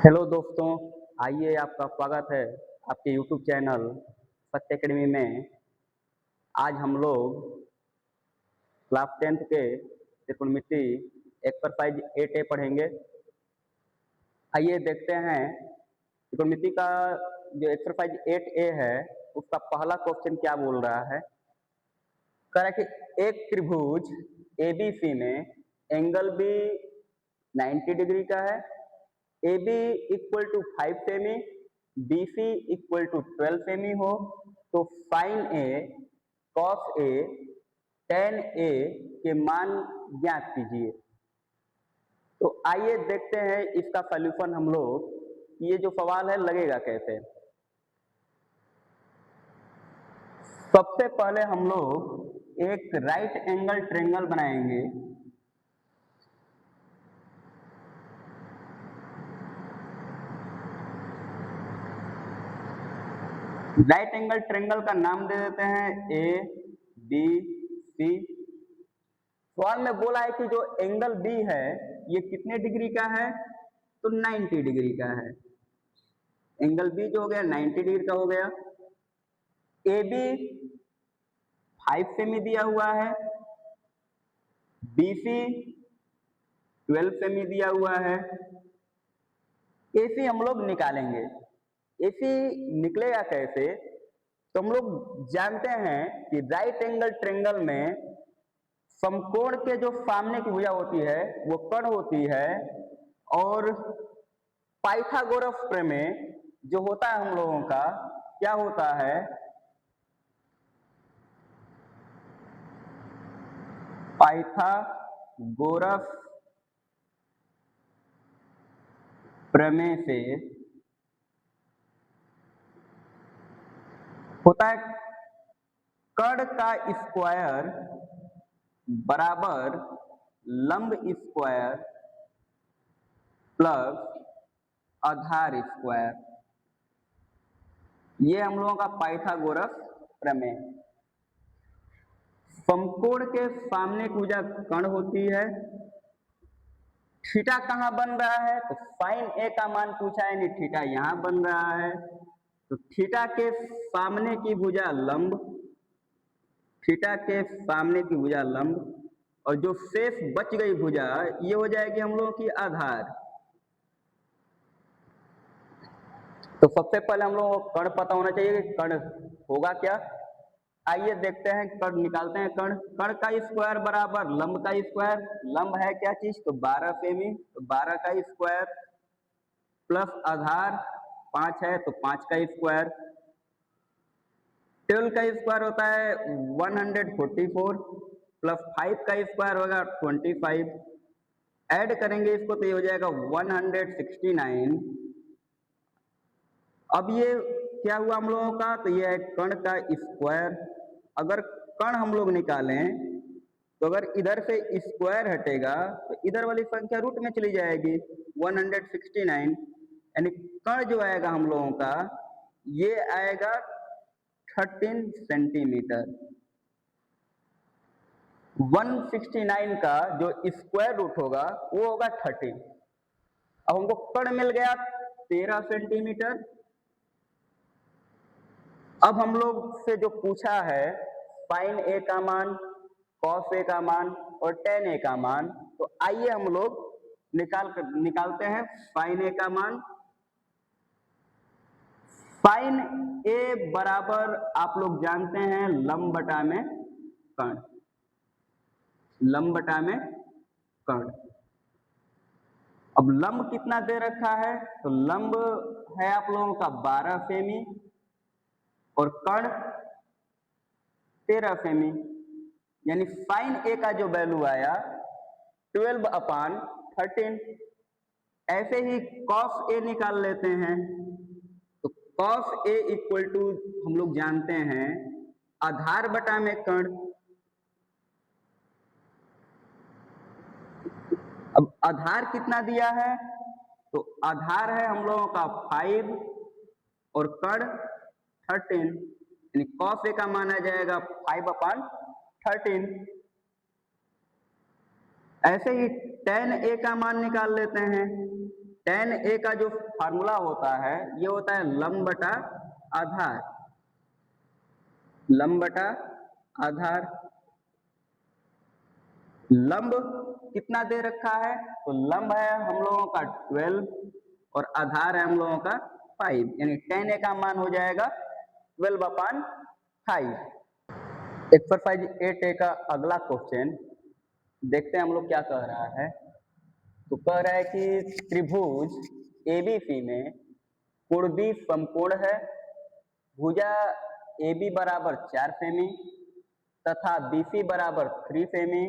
Hello दोस्तों, आइए आपका स्वागत है आपके यूट्यूब चैनल सत्य अकेडमी में। आज हम लोग क्लास 10th के त्रिकोणमिति एक्सरसाइज 8A पढ़ेंगे। आइए देखते हैं त्रिकोणमिति का जो एक्सरसाइज 8A है उसका पहला क्वेश्चन क्या बोल रहा है। कह रहा है कि एक त्रिभुज ABC में एंगल बी 90 डिग्री का है, AB इक्वल टू 5 सेमी, BC इक्वल टू 12 सेमी हो तो sine A, cos A, tan A के मान ज्ञात कीजिए। तो आइए देखते हैं इसका सॉल्यूशन हम लोग, ये जो सवाल है लगेगा कैसे। सबसे पहले हम लोग एक राइट एंगल ट्रायंगल बनाएंगे। राइट एंगल ट्रायंगल का नाम दे देते हैं ABC। सवाल में बोला है कि जो एंगल बी है ये कितने डिग्री का है, तो 90 डिग्री का है। एंगल बी जो हो गया 90 डिग्री का हो गया। AB 5 सेमी दिया हुआ है, BC 12 सेमी दिया हुआ है। AC हम लोग निकालेंगे। AC निकलेगा कैसे, तो हम लोग जानते हैं कि राइट एंगल ट्रायंगल में समकोण के जो सामने की भुजा होती है वो कर्ण होती है, और पाइथागोरस प्रमेय जो होता है हम लोगों का क्या होता है, पाइथागोरस प्रमेय से होता है कर्ण का स्क्वायर बराबर लंब स्क्वायर प्लस आधार स्क्वायर। ये हम लोगों का पाइथागोरस प्रमेय। समकोण के सामने की भुजा कर्ण होती है। थीटा कहाँ बन रहा है, तो साइन A का मान पूछा है, नहीं थीटा यहां बन रहा है। तो थीटा के सामने की भुजा लंब, थीटा के सामने की भुजा लंब, और जो शेष बच गई भुजा ये हो जाएगी हम लोगों की आधार। तो सबसे पहले हम लोगों को कर्ण पता होना चाहिए कि कर्ण होगा क्या। आइए देखते हैं, कर्ण निकालते हैं। कर्ण का स्क्वायर बराबर लंब का स्क्वायर। लंब है क्या चीज, तो 12 सेमी, तो 12 का स्क्वायर प्लस आधार 5 है तो 5 का स्क्वायर। 12 का स्क्वायर होता है 144 प्लस 5 का स्क्वायर होगा 25। ऐड करेंगे इसको तो ये हो जाएगा 169। अब ये क्या हुआ हम लोगों का, तो ये है कर्ण का स्क्वायर। अगर कर्ण हम लोग निकालें तो अगर इधर से स्क्वायर हटेगा तो इधर वाली संख्या रूट में चली जाएगी 169, यानी कर्ण जो आएगा हम लोगों का ये आएगा 13 सेंटीमीटर। 169 का जो स्क्वायर रूट होगा वो होगा 13। अब हमको कर्ण मिल गया 13 सेंटीमीटर। अब हम लोग से जो पूछा है साइन A का मान, कॉस A का मान और tan A का मान, तो आइए हम लोग निकालते हैं साइन A का मान। साइन A बराबर आप लोग जानते हैं लंब बटा में कर्ण, लंब बटा में कर्ण। अब लंब कितना दे रखा है, तो लंब है आप लोगों का 12 सेमी और कर्ण 13 सेमी, यानी साइन A का जो वैल्यू आया 12/13। ऐसे ही कॉस A निकाल लेते हैं, तो कॉस A इक्वल टू हम लोग जानते हैं आधार बटा में कर्ण। अब आधार कितना दिया है, तो आधार है हम लोगों का 5 और कर्ण 13, यानी कॉस A का मान आ जाएगा 5/13। ऐसे ही tan A का मान निकाल लेते हैं, tan a का जो फार्मूला होता है ये होता है लंब बटा आधार, लंब बटा आधार। लंब कितना दे रखा है, तो लंब है हम लोगों का 12 और आधार है हम लोगों का 5, यानी tan a का मान हो जाएगा 12/5। एक्सरसाइज 8A का अगला क्वेश्चन देखते हैं हम लोग क्या कह रहा है। तो कह रहा है कि त्रिभुज ABC में कोण B समकोण है, भुजा AB बराबर 4 सेमी तथा BC बराबर 3 सेमी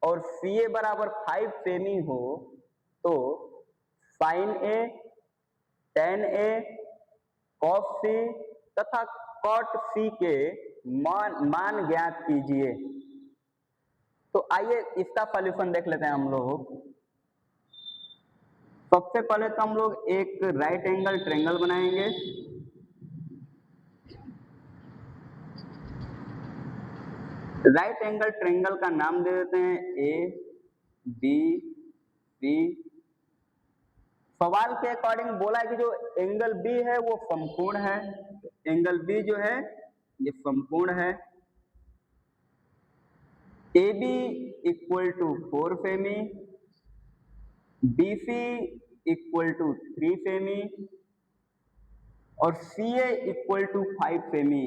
और CA बराबर 5 सेमी हो तो sin A, tan A, cos C तथा cot C के मान ज्ञात कीजिए। तो आइए इसका सॉल्यूशन देख लेते हैं हम लोग। सबसे पहले तो हम लोग एक राइट एंगल ट्रायंगल बनाएंगे। राइट एंगल ट्रायंगल का नाम दे देते हैं ABC। सवाल के अकॉर्डिंग बोला है कि जो एंगल B है वो समकोण है, एंगल B जो है ये समकोण है। AB इक्वल टू 4 सेमी, BC इक्वल टू 3 सेमी और CA इक्वल टू 5 सेमी।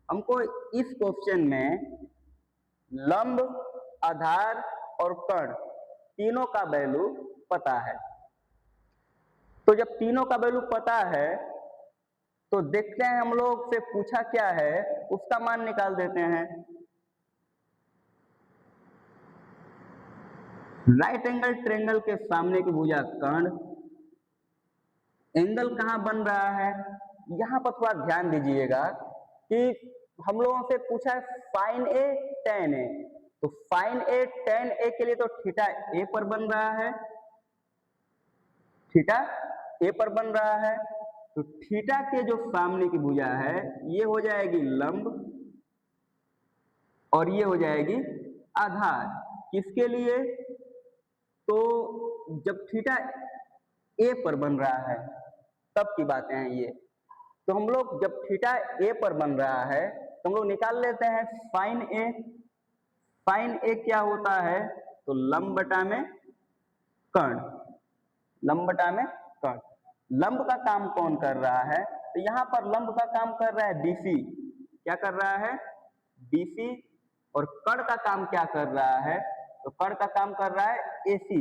हमको इस क्वेश्चन में लंब, आधार और कर्ण तीनों का वैल्यू पता है। तो जब तीनों का वैल्यू पता है तो देखते हैं हम लोग से पूछा क्या है उसका मान निकाल देते हैं। राइट एंगल ट्रायंगल के सामने की भुजा कर्ण, एंगल कहां बन रहा है, यहां पर थोड़ा ध्यान दीजिएगा कि हम लोगों से पूछा है sin A tan A, तो sin A tan A के लिए तो थीटा A पर बन रहा है, थीटा A पर बन रहा है। तो थीटा के जो सामने की भुजा है ये हो जाएगी लंब और ये हो जाएगी आधार। किसके लिए, तो जब थीटा A पर बन रहा है तब की बातें हैं ये। तो हम लोग जब थीटा A पर बन रहा है तो हम लोग निकाल लेते हैं sin A। sin A क्या होता है, तो लंब बटा में कर्ण, लंब बटा में कर्ण। लंब का काम कौन कर रहा है, तो यहाँ पर लंब का काम कर रहा है BC। क्या कर रहा है, BC। और कर्ण का काम क्या कर रहा है, तो कर्ण का काम कर रहा है AC।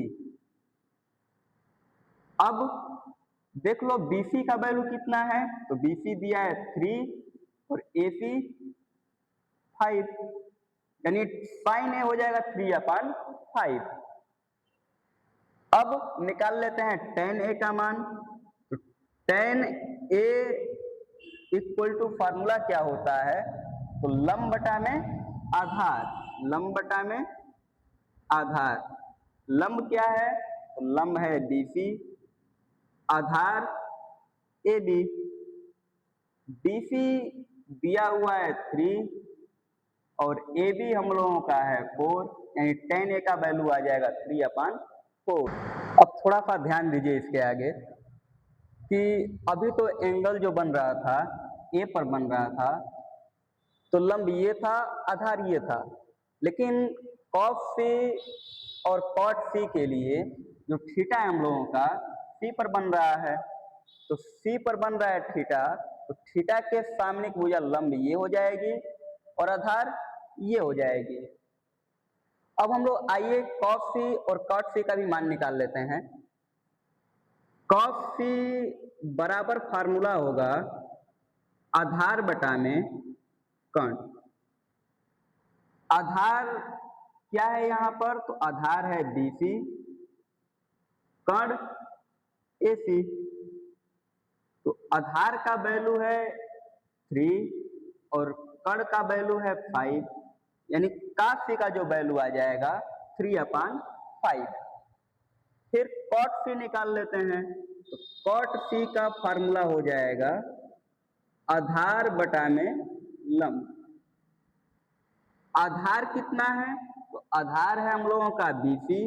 अब देख लो BC का वैल्यू कितना है, तो BC दिया है 3 और AC 5, यानी sin A हो जाएगा 3/5। अब निकाल लेते हैं tan A का मान। तो tan A equal to formula क्या होता है, तो लंब बटा में आधार, लंब बटा में आधार। लंब क्या है, तो लंब है BC, आधार AB। BC दिया हुआ है 3 और AB हम लोगों का है 4, यानी tan A का वैल्यू आ जाएगा 3/4। अब थोड़ा सा ध्यान दीजिए इसके आगे कि अभी तो एंगल जो बन रहा था A पर बन रहा था, तो लंब ये था, आधार ये था। लेकिन cos C और cot C के लिए जो थीटा है हम लोगों का C पर बन रहा है, तो C पर बन रहा है थीटा, तो थीटा के सामने की भुजा लंब ये हो जाएगी और आधार ये हो जाएगी। अब हम लोग आइए cos C और cot C का भी मान निकाल लेते हैं। cos C बराबर फार्मूला होगा आधार बटा में कर्ण। आधार क्या है यहाँ पर, तो आधार है BC, कर्ण AC। तो आधार का वैल्यू है 3 और कर्ण का वैल्यू है 5, यानी cos C का जो वैल्यू आ जाएगा 3/5। फिर cot C निकाल लेते हैं, तो cot C का फार्मूला हो जाएगा आधार बटा में लंब। आधार कितना है, तो आधार है हम लोगों का BC,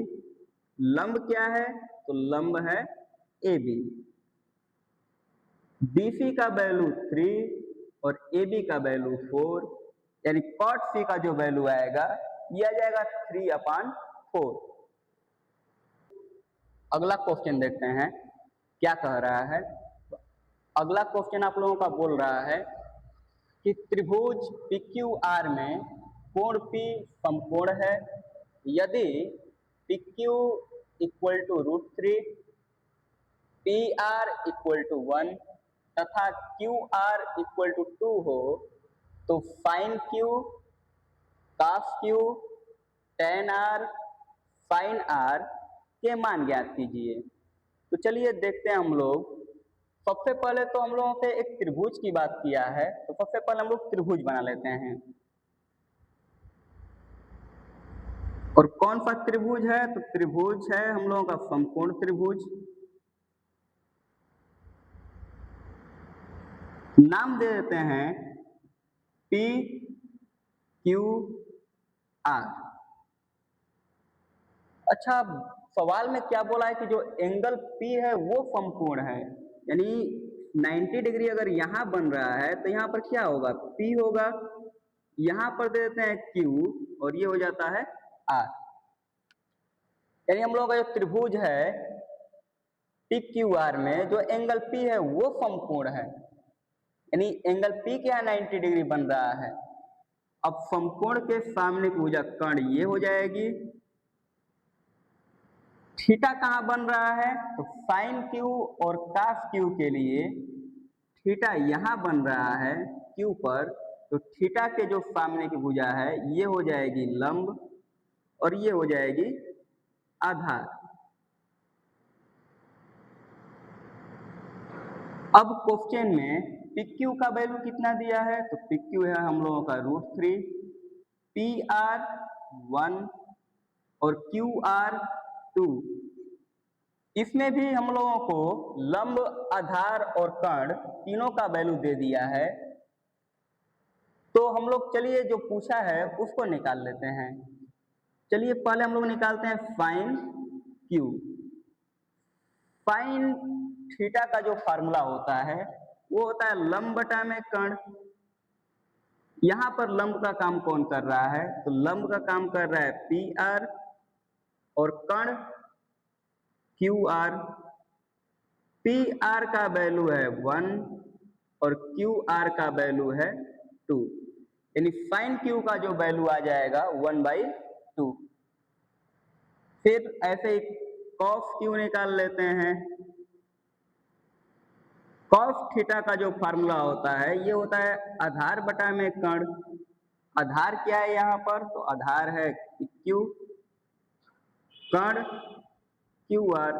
लंब क्या है तो लंब है AB। BC का वैल्यू 3 और AB का वैल्यू 4, यानी cot C का जो वैल्यू आएगा ये आ जाएगा 3/4। अगला क्वेश्चन देखते हैं क्या कह रहा है। अगला क्वेश्चन आप लोगों का बोल रहा है कि त्रिभुज PQR में कोण P समकोण है यदि PQ equal to √3, PR equal to 1 तथा QR इक्वल टू 2 हो तो sin Q, cos Q, tan R, sin R के मान ज्ञात कीजिए। तो चलिए देखते हैं हम लोग। सबसे पहले तो हम लोगों से एक त्रिभुज की बात किया है, तो सबसे पहले हम लोग त्रिभुज बना लेते हैं। और कौन सा त्रिभुज है? तो त्रिभुज है हम लोगों का समकोण त्रिभुज। नाम दे देते हैं PQR। अच्छा, सवाल में क्या बोला है कि जो एंगल P है वो समकोण है, यानी 90 डिग्री अगर यहाँ बन रहा है तो यहाँ पर क्या होगा? P होगा। यहाँ पर दे देते हैं Q और ये हो जाता है R। यानी हम लोगों का जो त्रिभुज है PQR में जो एंगल P है वो समकोण है, यानी एंगल P क्या 90 डिग्री बन रहा है। अब समकोण के सामने की भुजा कर्ण ये हो जाएगी। थीटा कहाँ बन रहा है? तो साइन Q और cos Q के लिए थीटा यहाँ बन रहा है Q पर, तो थीटा के जो सामने की भुजा है ये हो जाएगी लंब और ये हो जाएगी आधार। अब क्वेश्चन में PQ का वैल्यू कितना दिया है? तो PQ है हम लोगों का √3, PR 1 और QR 2। इसमें भी हम लोगों को लंब, आधार और कर्ण तीनों का वैल्यू दे दिया है। तो हम लोग चलिए जो पूछा है उसको निकाल लेते हैं। चलिए पहले हम लोग निकालते हैं साइन Q। साइन थीटा का जो फार्मूला होता है वो होता है लंब बटा में कर्ण। यहाँ पर लंब का काम कौन कर रहा है? तो लंब का काम कर रहा है PR और कर्ण QR। PR का वैल्यू है 1 और QR का वैल्यू है 2, यानी साइन Q का जो वैल्यू आ जाएगा 1/2। फिर ऐसे ही cos Q निकाल लेते हैं। cos थीटा का जो फार्मूला होता है ये होता है आधार बटा में कर्ण। आधार क्या है यहाँ पर? तो आधार है Q, कर्ण QR।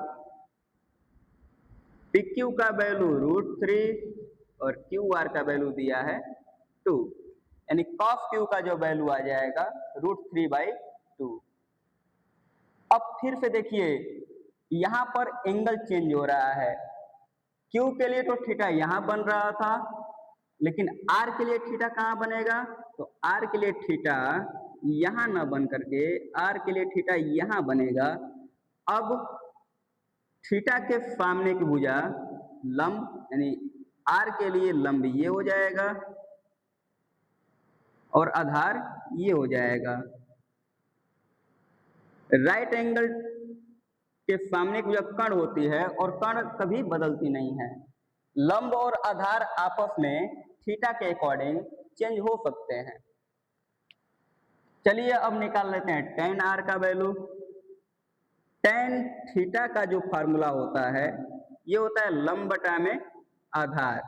PQ का वैल्यू √3 और QR का वैल्यू दिया है 2, यानी cos Q का जो वैल्यू आ जाएगा √3/2। अब फिर से देखिए यहाँ पर एंगल चेंज हो रहा है। Q के लिए तो थीटा यहाँ बन रहा था, लेकिन R के लिए थीटा कहाँ बनेगा? तो R के लिए थीटा यहाँ ना बन करके R के लिए थीटा यहाँ बनेगा। अब थीटा के सामने की भुजा लंब, यानी R के लिए लंब ये हो जाएगा और आधार ये हो जाएगा। राइट एंगल के सामने की भुजा कर्ण होती है और कर्ण कभी बदलती नहीं है। लंब और आधार आपस में थीटा के अकॉर्डिंग चेंज हो सकते हैं। चलिए अब निकाल लेते हैं tan R का वैल्यू। tan थीटा का जो फार्मूला होता है ये होता है लंब बटा में आधार।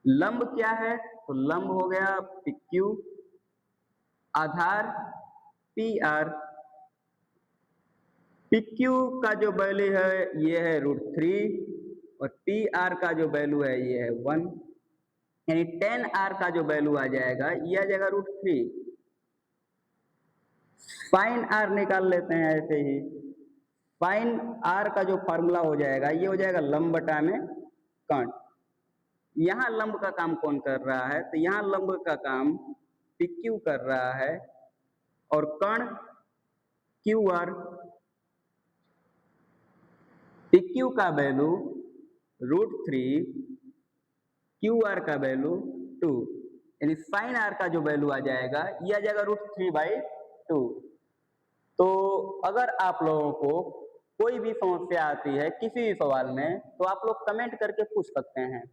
लंब क्या है? तो लंब हो गया PQ, आधार PR। PQ का जो वैल्यू है ये है √3 और PR का जो वैल्यू है ये है 1, यानी tan R का जो वैल्यू आ जाएगा ये आ जाएगा √3। sin R निकाल लेते हैं ऐसे ही। sin R का जो फार्मूला हो जाएगा ये हो जाएगा लंब बटा में कर्ण। यहाँ लंब का काम कौन कर रहा है? तो यहाँ लंब का काम PQ कर रहा है और कर्ण QR। पी क्यू का वैल्यू √3, क्यू आर का वैल्यू 2, यानी साइन आर का जो वैल्यू आ जाएगा ये आ जाएगा √3/2। तो अगर आप लोगों को कोई भी समस्या आती है किसी भी सवाल में तो आप लोग कमेंट करके पूछ सकते हैं।